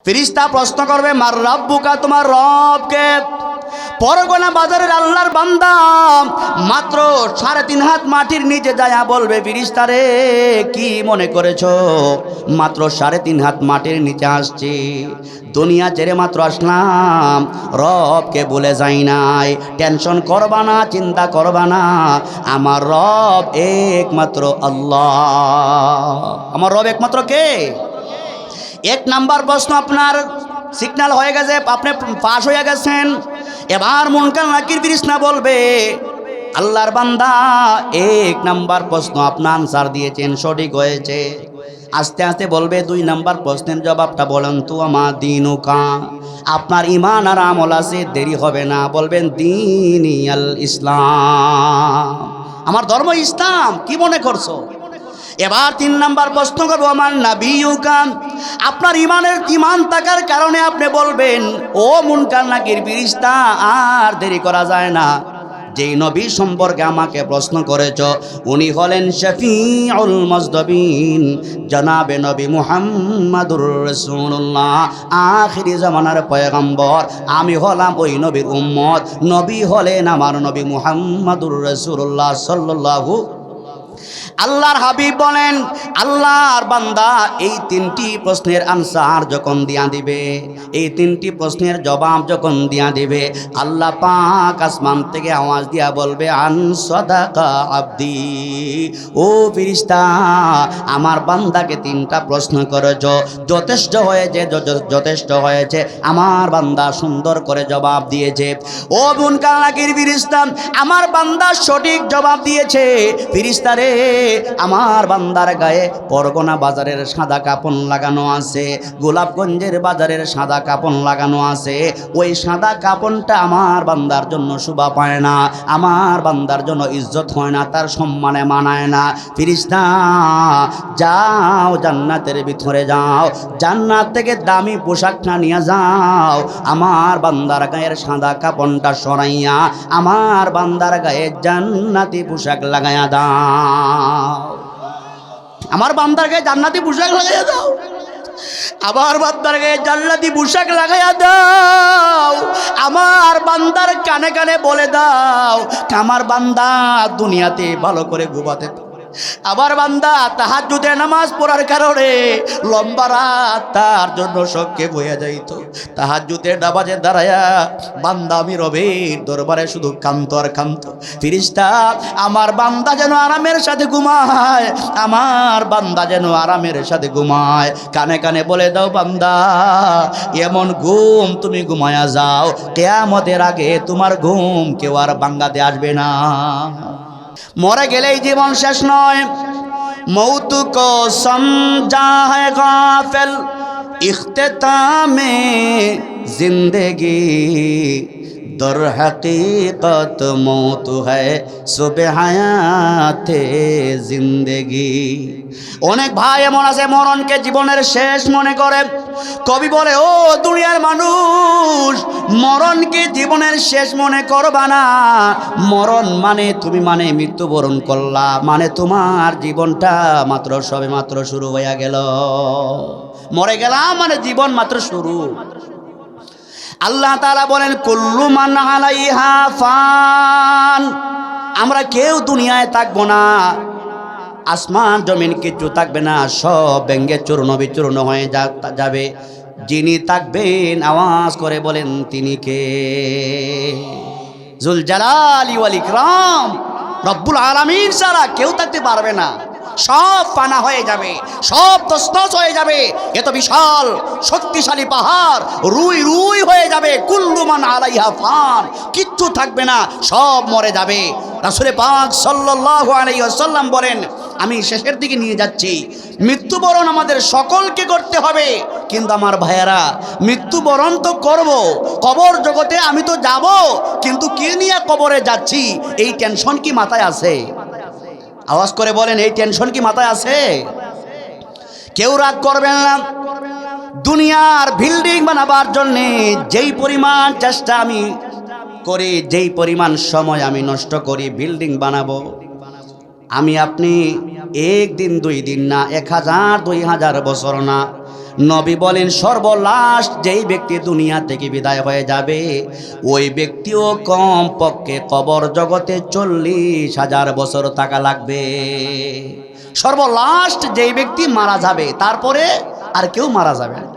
ফেরেশতা প্রশ্ন করবে মার রাব্বুকা, তোমার রব কে? পরগনা বাজারের আল্লাহর বান্দা মাত্র 3.5 হাত মাটির নিচে যায় বলবে, ফেরেশতারে কি মনে করেছো? মাত্র 3.5 হাত মাটির নিচে আসছি, দুনিয়া ছেড়ে মাত্র আসলাম, রবকে ভুলে যাই নাই। টেনশন করবা না, চিন্তা করবা না, আমার রব একমাত্র আল্লাহ। আমার রব একমাত্র কে? 1 নাম্বার প্রশ্ন আপনার সিগন্যাল হয়ে গেছে, আপনি পাস হয়ে গেছেন। এবার মুনকার নাকির ফেরেশতা বলবে, আল্লাহর বান্দা 1 নাম্বার প্রশ্ন আপনার আনসার দিয়েছেন, সঠিক হয়েছে। আস্তে আস্তে বলবে 2 নাম্বার প্রশ্নের জবাবটা বলেন তো আমার দিনুকা, আপনার ইমান আর আমল আছে, দেরি হবে না, বলবেন দীনি আল ইসলাম, আমার ধর্ম ইসলাম, কি মনে করছো? এবার 3 নাম্বার প্রশ্ন করবো আমার নাবিয়ুকা, আপনার ইমান থাকার কারণে আপনি বলবেন, ও মুনকার নাকির ফেরেশতা আর দেরি করা যায় না, যেই নবী সম্পর্কে আমাকে প্রশ্ন করেছ উনি হলেন শফিউল মুজদাবিন, জনাবে নবী মুহাম্মাদুর রাসূলুল্লাহ, আখিরি জামানার পয়গম্বর। আমি হলাম ওই নবীর উম্মত, নবী হলেন আমার নবী মুহাম্মাদুর রাসূলুল্লাহ সাল্লাল্লাহু। আল্লাহর হাবিব বলেন, আল্লাহর বান্দা এই 3টি প্রশ্নের আনসার যখন দিয়া দিবে, এই 3টি প্রশ্নের জবাব যখন দিয়া দিবে, আল্লাহ পাক আসমান থেকে আওয়াজ দিয়া বলবে, আন সাদাকা আব্দি, ও ফেরেশতা আমার বান্দাকে 3টা প্রশ্ন করেছ, যথেষ্ট হয়েছে, যথেষ্ট হয়েছে, আমার বান্দা সুন্দর করে জবাব দিয়েছে। ও মুনকার নাকির ফেরেশতা আমার বান্দা সঠিক জবাব দিয়েছে। ফেরেশতা রে, আমার বান্দার গায়ে পরগনা বাজারের সাদা কাপড় লাগানো আছে, গোলাপগঞ্জের বাজারের সাদা কাপড় লাগানো আছে, ওই সাদা কাপড়টা আমার বান্দার জন্য শোভা পায় না, আমার বান্দার জন্য ইজ্জত হয় না, তার সম্মানে মানায় না। ফেরেশতা যাও জান্নাতের ভিতরে যাও, জান্নাত থেকে দামি পোশাকটা নিয়ে যাও, আমার বান্দার গায়ের সাদা কাপড়টা সরাইয়া আমার বান্দার গায়ে জান্নাতি পোশাক লাগাইয়া দাও, আমার বান্দার গায়ে জান্নাতি পোশাক লাগাইয়া দাও, আমার বান্দার গায়ে জান্নাতি পোশাক লাগাইয়া দাও, আমার বান্দার কানে কানে বলে দাও, আমার বান্দা দুনিয়াতে ভালো করে ঘুমাতে, আবার বান্দা তাহাজ্জুদের নামাজ পড়ার কারণে লম্বা রাত তার জন্য সংক্ষেপ হয়ে যাইত, তাহাজ্জুদের নামাজে দাঁড়ায়া বান্দা আমি রবের দরবারে শুধু কান্ত আর কান্ত। ফেরেশতা আমার বান্দা যেন আরামের সাথে ঘুমায়, আমার বান্দা যেন আরামের সাথে ঘুমায়, কানে কানে বলে দাও বান্দা এমন ঘুম তুমি ঘুমায়া যাও, কিয়ামতের আগে তোমার ঘুম কেউ আর ভাঙাতে আসবে না। মরে গেলেই জীবন শেষ নয়, মৌত কো সমঝা হ্যায় গাফিল, ইখতিতামে জিন্দেগি, দর হকীকত মৌত হ্যায় সুবহ হায়াতে জিন্দেগি। অনেক ভাই এমন আছে মরণকে জীবনের শেষ মনে করে। কবি বলে, ও দুনিয়ার মানুষ, মরণকে জীবনের শেষ মনে করবা না, মরণ মানে তুমি মানে মৃত্যুবরণ করলা, মানে তোমার জীবনটা মাত্র সবে মাত্র শুরু হয়ে গেল, মরে গেলাম মানে জীবন মাত্র শুরু। আল্লাহ তাআলা বলেন, কুল্লু মান আলাইহা ফান, আমরা কেউ দুনিয়ায় থাকবো না, আসমান জমিন কিছু থাকবে না, সব ভেঙে চূর্ণ বিচূর্ণ হয়ে যাবে। যিনি থাকবেন আওয়াজ করে বলেন তিনি কে? জুল জালালি ওয়াল ইকরাম, রব্বুল আলামিন ছাড়া কেউ থাকতে পারবে না, সব ফানা হয়ে যাবে, সব তছনছ হয়ে যাবে, এত বিশাল শক্তিশালী পাহাড় রুই রুই হয়ে যাবে। কুল্লু মান আলাইহা ফান, কিচ্ছু থাকবে না, সব মরে যাবে। রাসূল পাক সাল্লাল্লাহু আলাইহি ওয়াসাল্লাম বলেন, আমি শেষের দিকে নিয়ে যাচ্ছি, মৃত্যুবরণ আমাদের সকলকে করতে হবে, কিন্তু আমার ভাইয়েরা মৃত্যুবরণ তো করব, কবর জগতে আমি তো যাব, কিন্তু কি নিয়ে কবরে যাচ্ছি এই টেনশন কি মাথায় আছে? আওয়াজ করে বলেন, এই টেনশন কি মাথায় আছে? কেউ রাগ করবেন না, দুনিয়ার বিল্ডিং বানাবার জন্যে যেই পরিমাণ চেষ্টা আমি করি, যেই পরিমাণ সময় আমি নষ্ট করি বিল্ডিং বানাবো, আমি আপনি 1 দিন 2 দিন না, 1000 2000 বছর না, নবী বলেন সর্বলাশ যেই ব্যক্তি দুনিয়া থেকে বিদায় হয়ে যাবে ওই ব্যক্তিও কম পক্ষে কবর জগতে 40,000 বছর থাকা লাগবে। সর্বলাস্ট যেই ব্যক্তি মারা যাবে, তারপরে আর কেউ মারা যাবে না।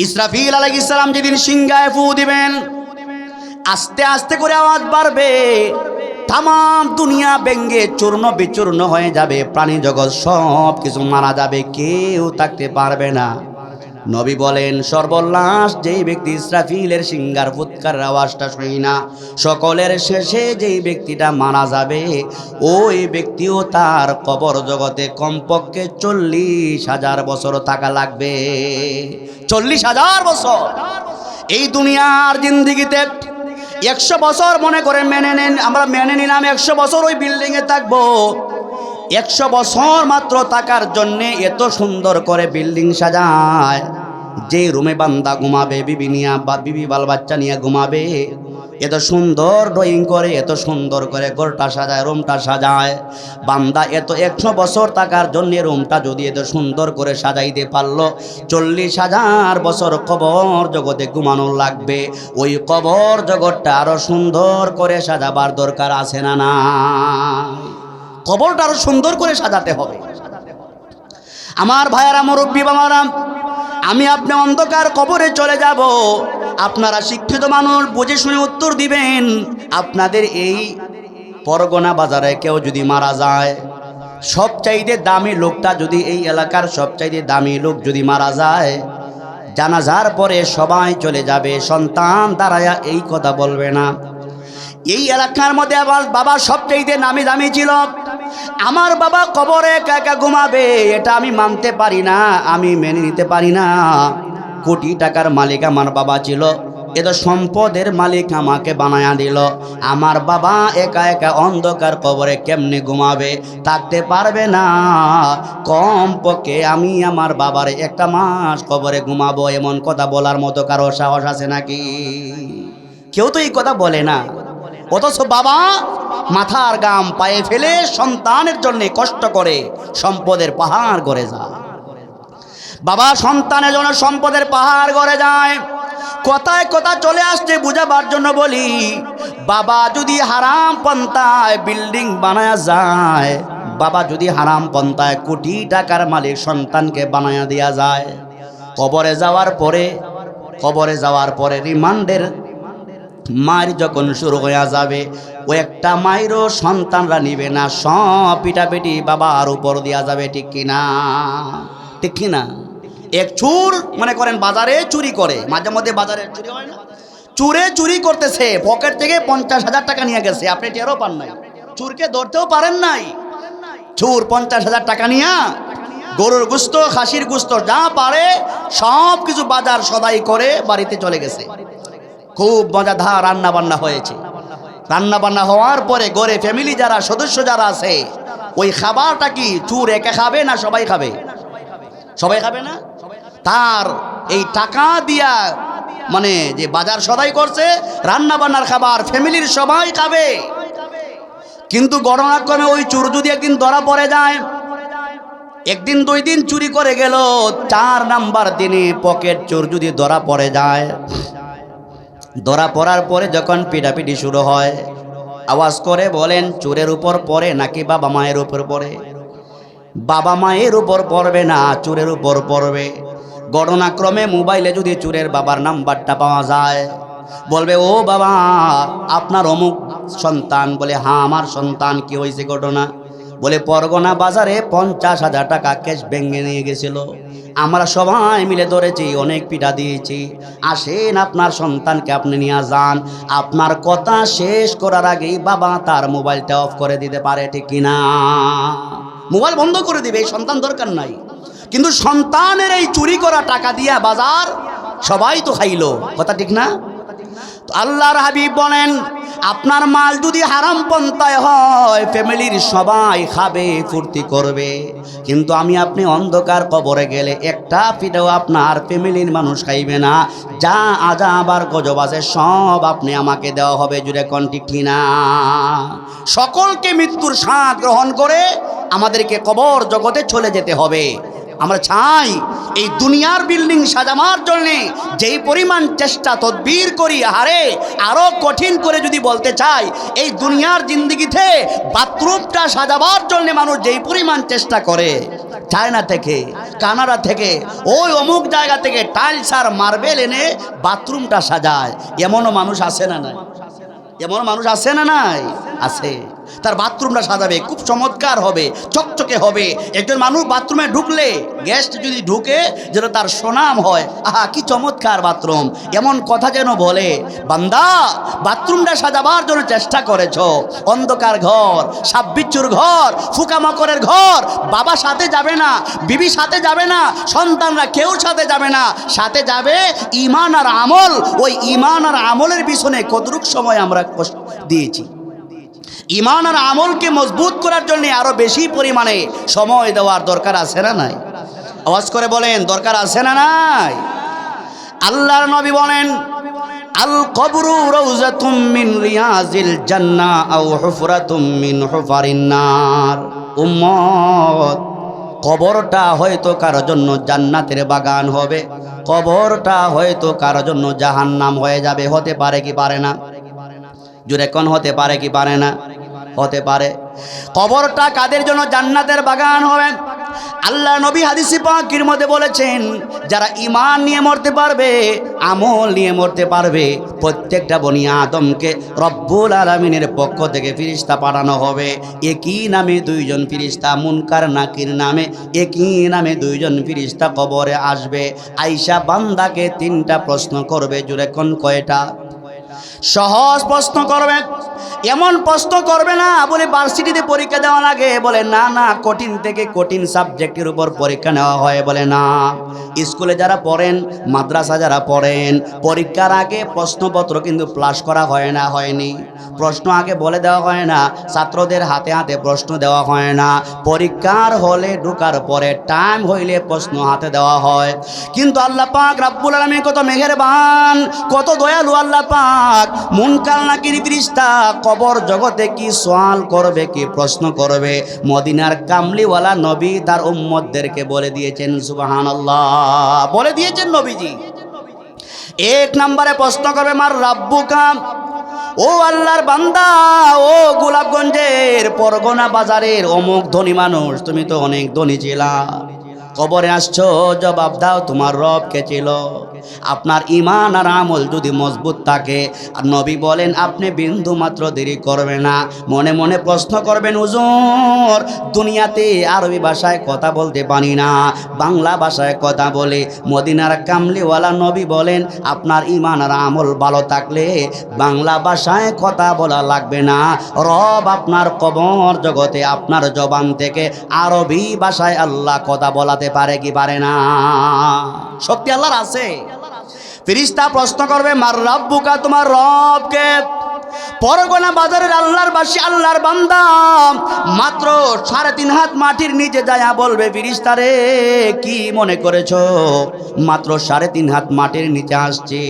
ইসরাফিল আলাইহিস সালাম যেদিন সিংহায় ফু দিবেন, আস্তে আস্তে করে আওয়াজ বাড়বে, তাম দুনিয়া ভেঙ্গে চূর্ণ বিচূর্ণ হয়ে যাবে, প্রাণী জগৎ সব কিছু মারা যাবে, কেউ থাকতে পারবে না। নবী বলেন সর্বলাশ যেই ব্যক্তি ইসরাফিলের সিংহার ফুৎকারের আওয়াজটা শুনি না, সকলের শেষে যেই ব্যক্তিটা মারা যাবে ওই ব্যক্তিও তার কবর জগতে কমপক্ষে 40,000 বছর থাকা লাগবে। 40,000 বছর। এই দুনিয়ার জিন্দেগিতে 100 বছর মনে করে মেনে নেন, আমরা মেনে নিলাম 100 বছর ওই বিল্ডিংয়ে থাকবো। 100 বছর মাত্র থাকার জন্যে এত সুন্দর করে বিল্ডিং সাজায়, যে রুমে বান্দা ঘুমাবে, বিবি নিয়ে বা বিবি বাল বাচ্চা নিয়ে ঘুমাবে, এত সুন্দর ড্রয়িং করে, এত সুন্দর করে ঘরটা সাজায়, রুমটা সাজায়। বান্দা এত 100 বছর থাকার জন্য রুমটা যদি এত সুন্দর করে সাজাইতে পারলো, 40,000 বছর কবর জগতে ঘুমানো লাগবে। ওই কবর জগৎটা আরো সুন্দর করে সাজাবার দরকার আছে না না? কবরটা আরো সুন্দর করে সাজাতে হবে। আমার ভাইয়ারা, মুরব্বী বাবারা, আমি আপনি অন্ধকার কবরে চলে যাব। আপনারা শিক্ষিত মানুষ, বুঝে শুনে উত্তর দিবেন। আপনাদের এই পরগনা বাজারে কেউ যদি মারা যায়, সবচাইতে দামি লোকটা যদি এই এলাকার সবচাইতে দামি লোক যদি মারা যায়, জানাজার পরে সবাই চলে যাবে, সন্তান দাঁড়ায়া এই কথা বলবে না, এই এলাকার মধ্যে আমার বাবা সবচাইতে নামি দামি ছিল, আমার বাবা কবরে একা একা ঘুমাবে, এটা আমি মানতে পারি না, আমি মেনে নিতে পারি না। কোটি টাকার মালিক আমার বাবা ছিল, এত সম্পদের মালিক আমাকে বানায়া দিল, আমার বাবা একা একা অন্ধকার কবরে কেমনে ঘুমাবে? থাকতে পারবে না। কম পক্ষে আমি আমার বাবার 1 মাস কবরে ঘুমাবো, এমন কথা বলার মতো কারো সাহস আছে নাকি? কেউ তো এই কথা বলে না। অথচ বাবা মাথার গাম পায়ে ফেলে সন্তানের জন্য কষ্ট করে সম্পদের পাহাড় গড়ে যায়। বাবা সন্তানের জন্য সম্পদের পাহাড় গড়ে যায়। কথায় কথা চলে আসছে বুঝাবার জন্য বলি, বাবা যদি হারাম পন্থায় বিল্ডিং বানায়া যায়, বাবা যদি হারাম পন্থায় কোটি টাকার মালিক সন্তানকে বানায়া দেয়া যায়, কবরে যাওয়ার পরে রিমান্ডের মার যখন শুরু হয়ে যাবে, ও একটা মায়েরও সন্তানরা নিবে না, সব পিটাপিটি বাবার উপর দেওয়া যাবে। ঠিক কিনা? ঠিক কিনা? এক চুর মনে করেন বাজারে চুরি করে, মাঝে মধ্যে বাজারে চুরি হয় না, চুরি করতেছে, পকেট থেকে 50,000 টাকা নিয়ে গেছে, আপনি টেরও পান নাই, চুরকে ধরতেও পারেন নাই। চুর 50,000 টাকা নিয়ে গরুর গুস্ত, খাসির গুস্ত যা পারে সব কিছু বাজার সদাই করে বাড়িতে চলে গেছে। খুব মজাদার রান্না বান্না হয়েছে। রান্না বান্না হওয়ার পরে ঘরে ফ্যামিলি যারা সদস্য যারা আছে, ওই খাবারটা কি চুর একা খাবে না সবাই খাবে? সবাই খাবে না? তার এই টাকা দিয়া মানে যে বাজার সদাই করছে, রান্না বান্নার খাবার ফ্যামিলির সবাই খাবে। কিন্তু ঘটনাক্রমে ওই চুর যদি একদিন ধরা পড়ে যায়, একদিন 2 দিন চুরি করে গেল, 4 নাম্বার দিনে পকেট চোর যদি ধরা পড়ে যায়, ধরা পড়ার পরে যখন পিটাপিটি শুরু হয়, আওয়াজ করে বলেন চোরের উপর পড়ে নাকি বাবা মায়ের উপর পড়ে? বাবা মায়ের উপর পড়বে না, চোরের উপর পড়বে। ঘটনাক্রমে মোবাইলে যদি চোরের বাবার নাম্বারটা পাওয়া যায়, বলবে ও বাবা আপনার অমুক সন্তান, বলে হ্যাঁ আমার সন্তান, কি হয়েছে ঘটনা? বলে পরগনা বাজারে 50,000 টাকা ক্যাশ ভেঙে নিয়ে গেছিল, আমরা সবাই মিলে ধরেছি, অনেক পিঠা দিয়েছি, আসেন আপনার সন্তানকে আপনি নিয়ে যান। আপনার কথা শেষ করার আগেই বাবা তার মোবাইলটা অফ করে দিতে পারে। ঠিক কিনা? মোবাইল বন্ধ করে দিবে, এই সন্তান দরকার নাই। কিন্তু সন্তানের এই চুরি করা টাকা দিয়া বাজার সবাই তো খাইলো, কথা ঠিক না? আল্লাহর হাবিব বলেন আপনার মাল যদি হারাম পন্থায় হয়, ফ্যামিলির সবাই খাবে, ফুর্তি করবে, কিন্তু আমি আপনি অন্ধকার কবরে গেলে একটা পিঠাও আপনার ফ্যামিলির মানুষ খাইবে না। যা আযাব আর গজব আছে সব আপনি আমাকে দেওয়া হবে। জুড়ে কোন ঠিক কিনা? সকলকে মৃত্যুর স্বাদ গ্রহণ করে আমাদেরকে কবর জগতে চলে যেতে হবে। আমরা চাই এই দুনিয়ার বিল্ডিং সাজানোর জন্যে যেই পরিমাণ চেষ্টা তদবির করি, আরে আরও কঠিন করে যদি বলতে চাই, এই দুনিয়ার জিন্দগিতে বাথরুমটা সাজাবার জন্যে মানুষ যেই পরিমাণ চেষ্টা করে, চায়না থেকে কানাডা থেকে ওই অমুক জায়গা থেকে টাইলস আর মার্বেল এনে বাথরুমটা সাজায়, এমনও মানুষ আছে না নাই? এমন মানুষ আছে না নাই? আছে। তার বাথরুমটা সাজাবে, খুব চমৎকার হবে, চকচকে হবে। একজন মানুষ বাথরুমে ঢুকলে, গেস্ট যদি ঢুকে, যেন তার সুনাম হয়, আহা কি চমৎকার বাথরুম, এমন কথা যেন বলে। বান্দা, বাথরুমটা সাজাবার জন্য চেষ্টা করেছ, অন্ধকার ঘর, সাপ বিচ্ছুর ঘর, ফুকামাকড়ের ঘর, বাবা সাথে যাবে না, বিবি সাথে যাবে না, সন্তানরা কেউ সাথে যাবে না, সাথে যাবে ঈমান আর আমল। ওই ঈমান আর আমলের পিছনে কতটুক সময় আমরা দিয়েছি। ঈমান আর আমলকে মজবুত করার জন্য আরো বেশি পরিমাণে সময় দেওয়ার দরকার আছে না নাই? আওয়াজ করে বলেন, দরকার আছে না নাই? আল্লাহর নবী বলেন, আল কবরু রাউযাতুম মিন রিয়াজিল জান্নাহ আও হুফরাতুম মিন হুফারিন নার। উম্মত, কবরটা হয়তো কারোর জন্য জান্নাতের বাগান হবে, কবরটা হয়তো কারোর জন্য জাহান্নাম হয়ে যাবে। হতে পারে কি পারে না? জোরে কোন হতে পারে কি পারে না? হতে পারে। কবরটা কাদের জন্য জান্নাতের বাগান হবে? আল্লাহ নবী হাদিসে পাকের মধ্যে বলেছেন, যারা ঈমান নিয়ে মরতে পারবে, আমল নিয়ে মরতে পারবে, প্রত্যেকটা বনি আদমকে রব্বুল আলামিনের পক্ষ থেকে ফেরেশতা পাঠানো হবে। একই নামে দুইজন ফেরেশতা, মুনকার নাকির নামে একই নামে দুইজন ফেরেশতা কবরে আসবে। আয়েশা বান্দাকে 3টা প্রশ্ন করবে। জোরে কোন কয়টা? সহজ প্রশ্ন করবে, এমন প্রশ্ন করবে না বলে ভার্সিটিতে পরীক্ষা দেওয়া লাগে, বলে না না, কঠিন থেকে কঠিন সাবজেক্টের উপর পরীক্ষা নেওয়া হয়, বলে না। স্কুলে যারা পড়েন, মাদ্রাসা যারা পড়েন, পরীক্ষার আগে প্রশ্নপত্র কিন্তু প্লাস করা হয় না, হয়নি। প্রশ্ন আগে বলে দেওয়া হয় না, ছাত্রদের হাতে হাতে প্রশ্ন দেওয়া হয় না। পরীক্ষার হলে ঢোকার পরে টাইম হইলে প্রশ্ন হাতে দেওয়া হয়। কিন্তু আল্লাহ পাক রব্বুল আলামিন কত মেহেরবান, কত দয়ালু আল্লাহ পাক। মুনকার নাকির ফেরেশতা কবর জগতে কি সওয়াল করবে, কি প্রশ্ন করবে, মদিনার কামলিওয়ালা নবী তার উম্মতদেরকে বলে দিয়েছেন। সুবহানাল্লাহ, বলে দিয়েছেন নবীজি। 1 নম্বরে প্রশ্ন করবে, মার রাব্বুকা, ও আল্লাহর বান্দা, ও গোলাপগঞ্জের পরগনা বাজারের অমুক ধনী মানুষ, তুমি তো অনেক ধনী ছিলা, কবরে আসছো, জবাব দাও তোমার রব কে ছিল। আপনার ঈমান আর আমল যদি মজবুত থাকে, আর নবী বলেন আপনি বিন্দু মাত্র দেরি করবে না, মনে মনে প্রশ্ন করবেন, হুজুর দুনিয়াতে আরবি ভাষায় কথা বলতে পারি না, বাংলা ভাষায় কথা বলে। মদিনার কামলিওয়ালা নবী বলেন আপনার ঈমান আর আমল ভালো থাকলে বাংলা ভাষায় কথা বলা লাগবে না, রব আপনার কবর জগতে আপনার জবান থেকে আরবি ভাষায় আল্লাহ কথা বলাতে পারে কি পারে না? সত্যি আল্লাহর আছে। ফেরেশতা প্রশ্ন করবে, মার রাব্বুকা, তোমার রবকে। পরগনা বাজারের আল্লাহর বাসী, আল্লাহর বান্দা মাত্র 3.5 হাত মাটির নিচে যায়া বলবে, ফেরেশতারে কি মনে করেছো? মাত্র 3.5 হাত মাটির নিচে আসছি,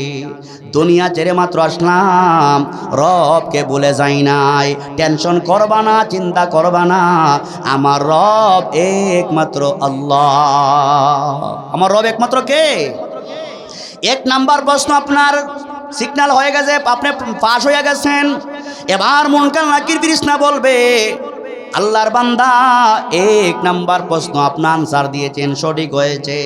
দুনিয়া ছেড়ে মাত্র আসলাম, রবকে ভুলে যাই নাই। টেনশন করবা না, চিন্তা করবা না, আমার রব একমাত্র আল্লাহ। আমার রব একমাত্র কে? 1 নাম্বার প্রশ্ন আপনার সিগন্যাল হয়ে গেছে, আপনি পাস হয়ে গেছেন। এবার মুনকার নাকির ফেরেশতা বলবে, আল্লাহর বান্দা 1 নাম্বার প্রশ্ন আপনার আনসার দিয়েছেন, সঠিক হয়েছে।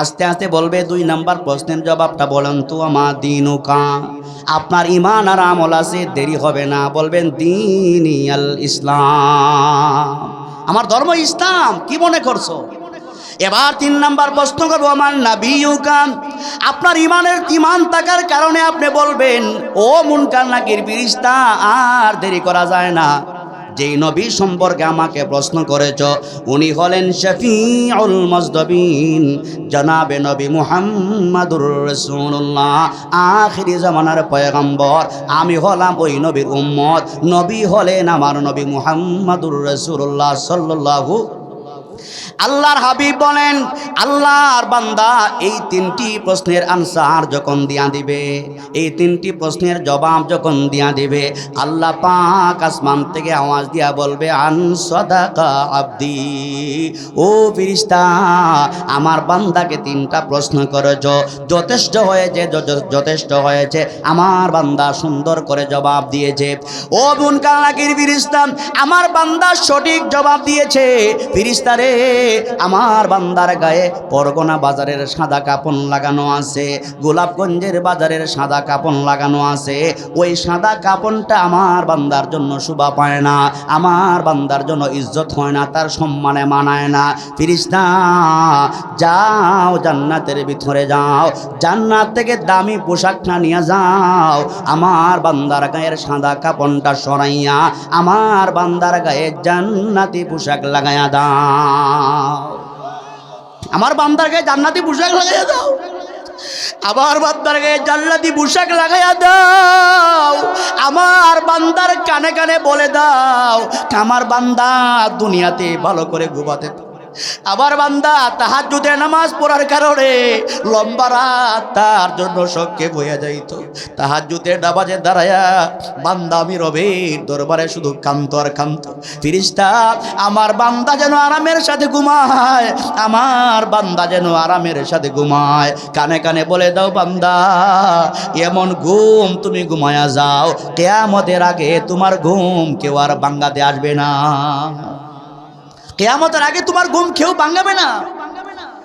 আস্তে আস্তে বলবে 2 নাম্বার প্রশ্নের জবাবটা বলেন তো, আমার দিনুকা, আপনার ঈমান আর আমল আছে, দেরি হবে না, বলবেন দীনি আল ইসলাম, আমার ধর্ম ইসলাম, কি মনে করছো? এবার 3 নাম্বার প্রশ্ন করবো, আমার নাবিয়ুকা, আপনার ঈমান থাকার কারণে আপনি বলবেন, ও মুনকার নাকির ফেরেশতা আর দেরি করা যায় না, যেই নবী সম্পর্কে আমাকে প্রশ্ন করেছ উনি হলেন শফিউল মুজদাবিন, জনাবে নবী মুহাম্মাদুর রাসূলুল্লাহ, আখিরি জামানার পয়গম্বর। আমি হলাম ওই নবীর উম্মত, নবী হলেন আমার নবী মুহাম্মাদুর রাসূলুল্লাহ সাল্লাল্লাহু। আল্লাহর হাবিব বলেন, আল্লাহর বান্দা এই তিনটি প্রশ্নের আনসার যখন দিয়া দিবে, এই তিনটি প্রশ্নের জবাব যখন দিয়া দিবে, আল্লাহ পাক আসমান থেকে আওয়াজ দিয়া বলবে, আন সাদাকা আব্দি, ও ফেরেশতা আমার বান্দাকে তিনটা প্রশ্ন করেছ, যথেষ্ট হয়েছে, যথেষ্ট হয়েছে, আমার বান্দা সুন্দর করে জবাব দিয়েছে। ও মুনকার ফেরেশতা আমার বান্দা সঠিক জবাব দিয়েছে। ফেরেশতা রে, আমার বান্দার গায়ে পরগনা বাজারের সাদা কাপড় লাগানো আছে, গোলাপগঞ্জের বাজারের সাদা কাপড় লাগানো আছে, ওই সাদা কাপড়টা আমার বান্দার জন্য শোভা পায় না, আমার বান্দার জন্য ইজ্জত হয় না, তার সম্মানে মানায় না। ফেরেশতা যাও জান্নাতের ভিতরে যাও, জান্নাত থেকে দামি পোশাকটা নিয়ে যাও, আমার বান্দার গায়ের সাদা কাপড়টা সরাইয়া আমার বান্দার গায়ে জান্নাতি পোশাক লাগাইয়া দাও, আমার বান্দার গায়ে জান্নাতি পোশাক লাগাইয়া দাও, আমার বান্দার গায়ে জান্নাতি পোশাক লাগাইয়া দাও, আমার বান্দার কানে কানে বলে দাও, আমার বান্দা দুনিয়াতে ভালো করে ঘুমাতে, আবার বান্দা তাহাজ্জুদের নামাজ পড়ার কারণে লম্বা রাত তার জন্য সংক্ষেপ হয়ে যাইত, তাহাজ্জুদের নামাজে দাঁড়ায়া বান্দা আমি রবের দরবারে শুধু কান্ত আর কান্ত। ফেরেশতা আমার বান্দা যেন আরামের সাথে ঘুমায়, আমার বান্দা যেন আরামের সাথে ঘুমায়, কানে কানে বলে দাও বান্দা এমন ঘুম তুমি ঘুমায়া যাও, কিয়ামতের আগে তোমার ঘুম কেউ আর ভাঙাতে আসবে না, কিয়ামতের আগে তোমার ঘুম কেউ ভাঙাবে না।